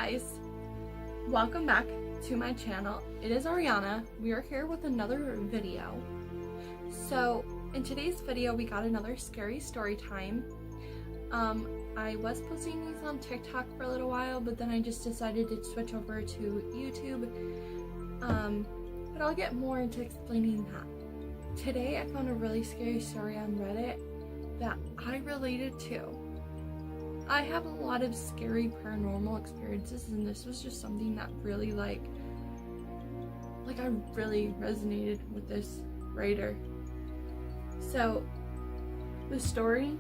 guys, welcome back to my channel. It is Ariana. We are here with another video. So in today's video we got another scary story time. I was posting these on TikTok for a little while, but then I just decided to switch over to YouTube. But I'll get more into explaining that. Today I found a really scary story on Reddit that I related to. I have a lot of scary paranormal experiences, and this was just something that really like I really resonated with this writer. So the story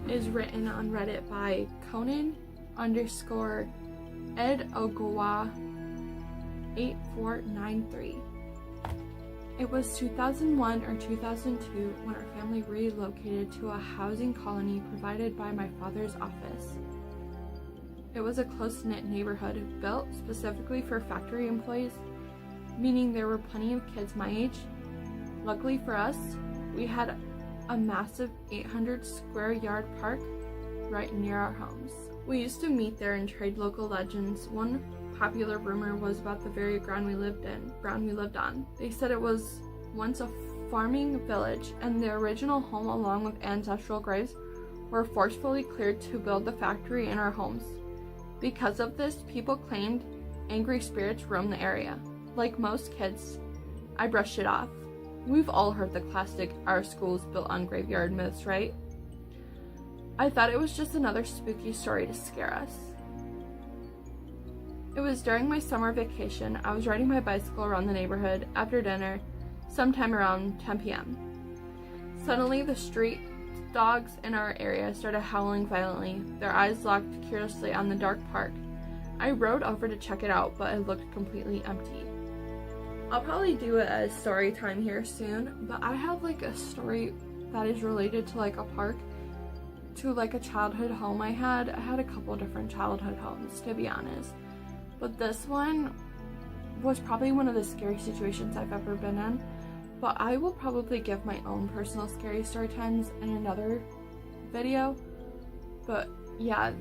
is written on Reddit by Conan_Ed Ogawa8493. It was 2001 or 2002 when our family relocated to a housing colony provided by my father's office. It was a close-knit neighborhood built specifically for factory employees, meaning there were plenty of kids my age. Luckily for us, we had a massive 800 square yard park right near our homes. We used to meet there and trade local legends. One popular rumor was about the very ground we lived on. They said it was once a farming village, and the original home along with ancestral graves were forcefully cleared to build the factory in our homes. Because of this, people claimed angry spirits roamed the area. Like most kids, I brushed it off. We've all heard the classic "our school's built on graveyard" myths, right? I thought it was just another spooky story to scare us. It was during my summer vacation. I was riding my bicycle around the neighborhood after dinner, sometime around 10 p.m. Suddenly, the street dogs in our area started howling violently, their eyes locked curiously on the dark park. I rode over to check it out, but it looked completely empty. I'll probably do a story time here soon, but I have a story that is related to a park, to a childhood home I had. I had a couple different childhood homes, to be honest. But this one was probably one of the scary situations I've ever been in. But I will probably give my own personal scary story times in another video. But yeah,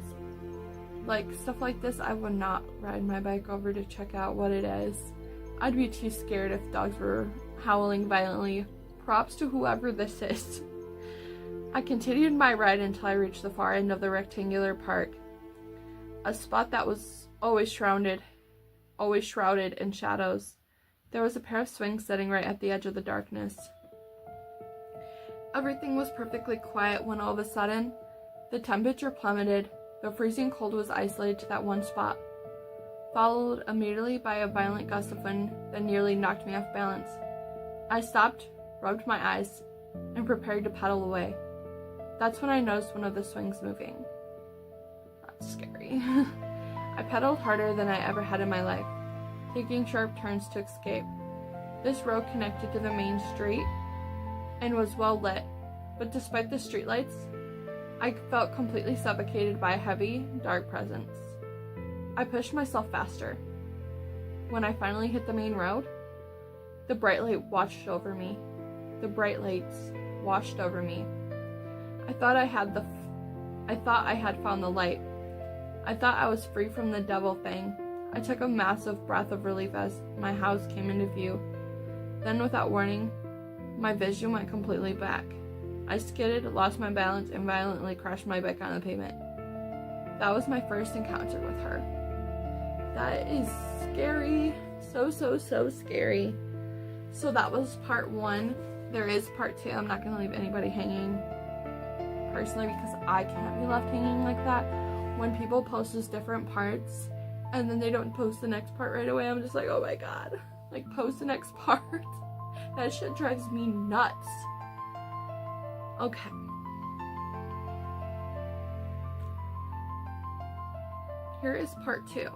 stuff like this, I would not ride my bike over to check out what it is. I'd be too scared if dogs were howling violently. Props to whoever this is. I continued my ride until I reached the far end of the rectangular park, a spot that was always shrouded in shadows. There was a pair of swings sitting right at the edge of the darkness. Everything was perfectly quiet when all of a sudden, the temperature plummeted. The freezing cold was isolated to that one spot, followed immediately by a violent gust of wind that nearly knocked me off balance. I stopped, rubbed my eyes, and prepared to pedal away. That's when I noticed one of the swings moving. That's scary. I pedaled harder than I ever had in my life, taking sharp turns to escape. This road connected to the main street and was well lit, but despite the streetlights, I felt completely suffocated by a heavy, dark presence. I pushed myself faster. When I finally hit the main road, the bright lights washed over me. I thought I had found the light. I thought I was free from the devil thing. I took a massive breath of relief as my house came into view. Then, without warning, my vision went completely back. I skidded, lost my balance, and violently crashed my bike on the pavement. That was my first encounter with her. That is scary. So scary. So that was part 1. There is part 2. I'm not going to leave anybody hanging, personally, because I can't be left hanging like that. When people post these different parts and then they don't post the next part right away, I'm just like, oh my god, post the next part. That shit drives me nuts. Okay. Here is part 2.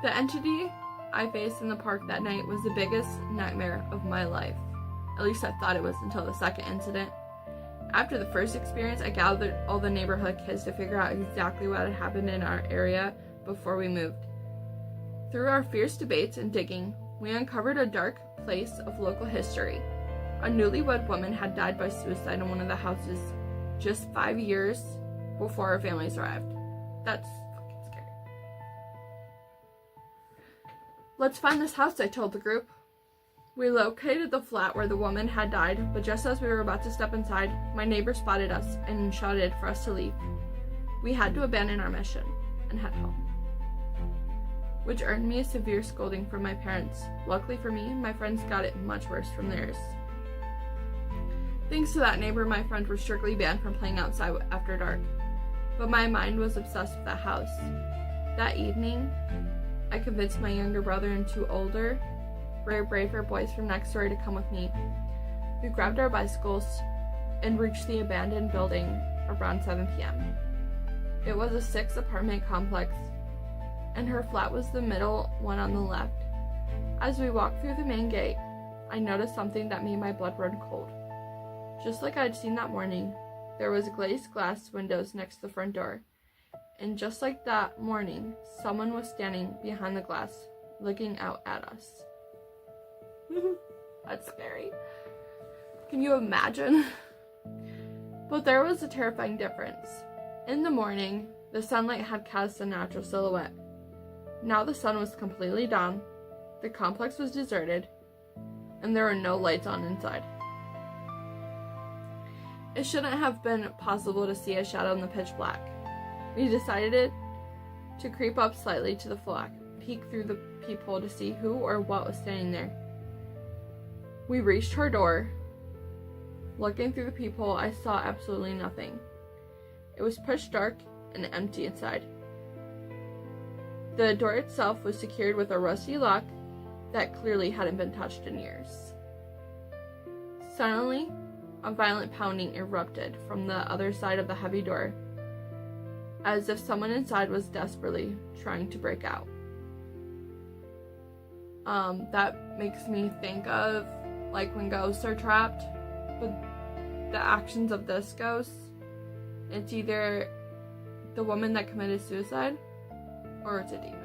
The entity I faced in the park that night was the biggest nightmare of my life. At least I thought it was until the second incident. After the first experience, I gathered all the neighborhood kids to figure out exactly what had happened in our area before we moved. Through our fierce debates and digging, we uncovered a dark place of local history. A newlywed woman had died by suicide in one of the houses just 5 years before our families arrived. That's fucking scary. Let's find this house, I told the group. We located the flat where the woman had died, but just as we were about to step inside, my neighbor spotted us and shouted for us to leave. We had to abandon our mission and head home, which earned me a severe scolding from my parents. Luckily for me, my friends got it much worse from theirs. Thanks to that neighbor, my friends were strictly banned from playing outside after dark, but my mind was obsessed with that house. That evening, I convinced my younger brother and 2 older, braver boys from next door to come with me. We grabbed our bicycles and reached the abandoned building around 7 p.m. It was a 6-apartment complex, and her flat was the middle one on the left. As we walked through the main gate, I noticed something that made my blood run cold. Just like I'd seen that morning, there was glazed glass windows next to the front door, and just like that morning, someone was standing behind the glass, looking out at us. That's scary. Can you imagine? But there was a terrifying difference. In the morning, the sunlight had cast a natural silhouette. Now the sun was completely down, the complex was deserted, and there were no lights on inside. It shouldn't have been possible to see a shadow in the pitch black. We decided to creep up slightly to the flat, peek through the peephole to see who or what was standing there. We reached her door. Looking through the peephole, I saw absolutely nothing. It was pitch dark and empty inside. The door itself was secured with a rusty lock that clearly hadn't been touched in years. Suddenly, a violent pounding erupted from the other side of the heavy door, as if someone inside was desperately trying to break out. That makes me think of like when ghosts are trapped, but the actions of this ghost, it's either the woman that committed suicide or it's a demon.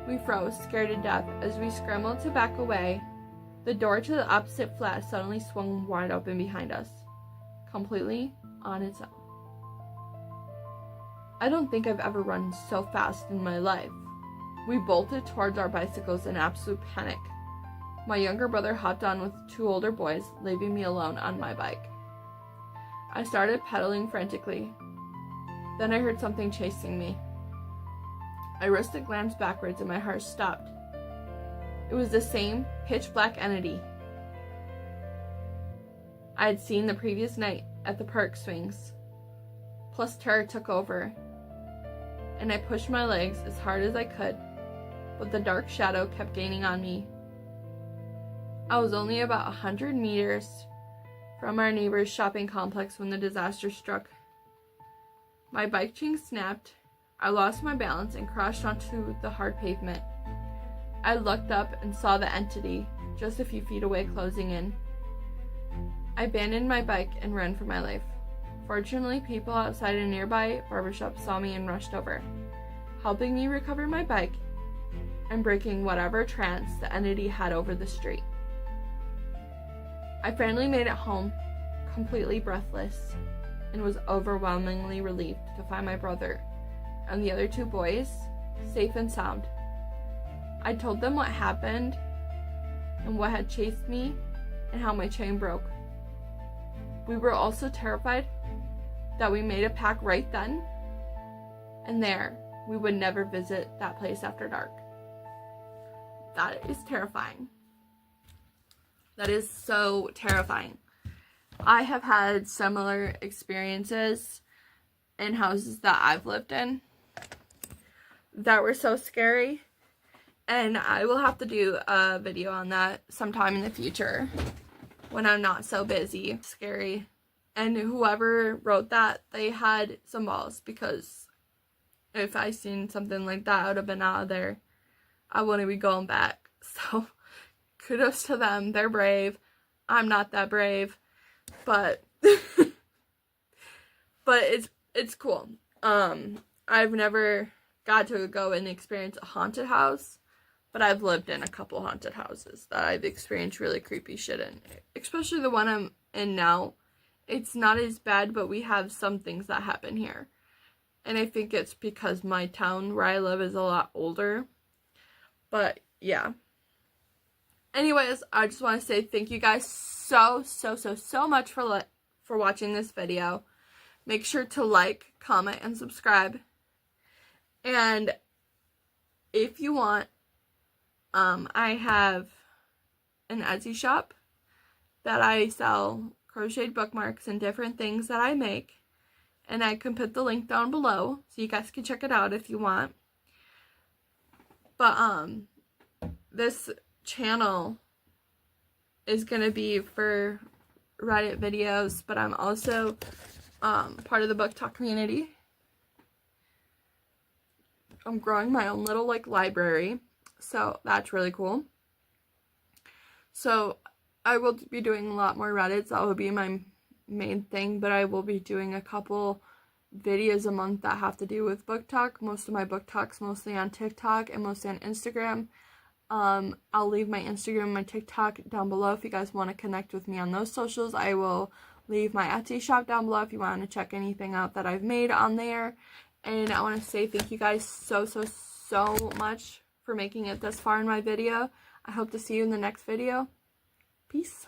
We froze, scared to death. As we scrambled to back away, the door to the opposite flat suddenly swung wide open behind us, completely on its own. I don't think I've ever run so fast in my life. We bolted towards our bicycles in absolute panic. My younger brother hopped on with 2 older boys, leaving me alone on my bike. I started pedaling frantically. Then I heard something chasing me. I risked a glance backwards and my heart stopped. It was the same pitch black entity I had seen the previous night at the park swings. Plus terror took over, and I pushed my legs as hard as I could, but the dark shadow kept gaining on me. I was only about 100 meters from our neighbor's shopping complex when the disaster struck. My bike chain snapped, I lost my balance and crashed onto the hard pavement. I looked up and saw the entity just a few feet away closing in. I abandoned my bike and ran for my life. Fortunately, people outside a nearby barbershop saw me and rushed over, helping me recover my bike and breaking whatever trance the entity had over the street. I finally made it home, completely breathless, and was overwhelmingly relieved to find my brother and the other 2 boys safe and sound. I told them what happened and what had chased me and how my chain broke. We were also terrified that we made a pact right then and there we would never visit that place after dark. That is terrifying. That is so terrifying. I have had similar experiences in houses that I've lived in that were so scary, and I will have to do a video on that sometime in the future when I'm not so busy. Scary. And whoever wrote that, they had some balls, because if I seen something like that, I would have been out of there. I wouldn't be going back. So kudos to them. They're brave. I'm not that brave, but but it's cool. I've never got to go and experience a haunted house, but I've lived in a couple haunted houses that I've experienced really creepy shit in. Especially the one I'm in now it's not as bad, but we have some things that happen here. And I think it's because my town where I live is a lot older. But yeah. Anyways, I just want to say thank you guys so much for watching this video. Make sure to like, comment, and subscribe. And if you want, I have an Etsy shop that I sell crocheted bookmarks and different things that I make. And I can put the link down below so you guys can check it out if you want. But this channel is gonna be for Reddit videos, but I'm also part of the book talk community. I'm growing my own little like library, so that's really cool. So I will be doing a lot more Reddits. That will be my main thing, but I will be doing a couple videos a month that have to do with book talk. Most of my book talks mostly on TikTok and mostly on Instagram. I'll leave my Instagram and my TikTok down below if you guys want to connect with me on those socials. I will leave my Etsy shop down below if you want to check anything out that I've made on there. And I want to say thank you guys so much for making it this far in my video. I hope to see you in the next video. Peace.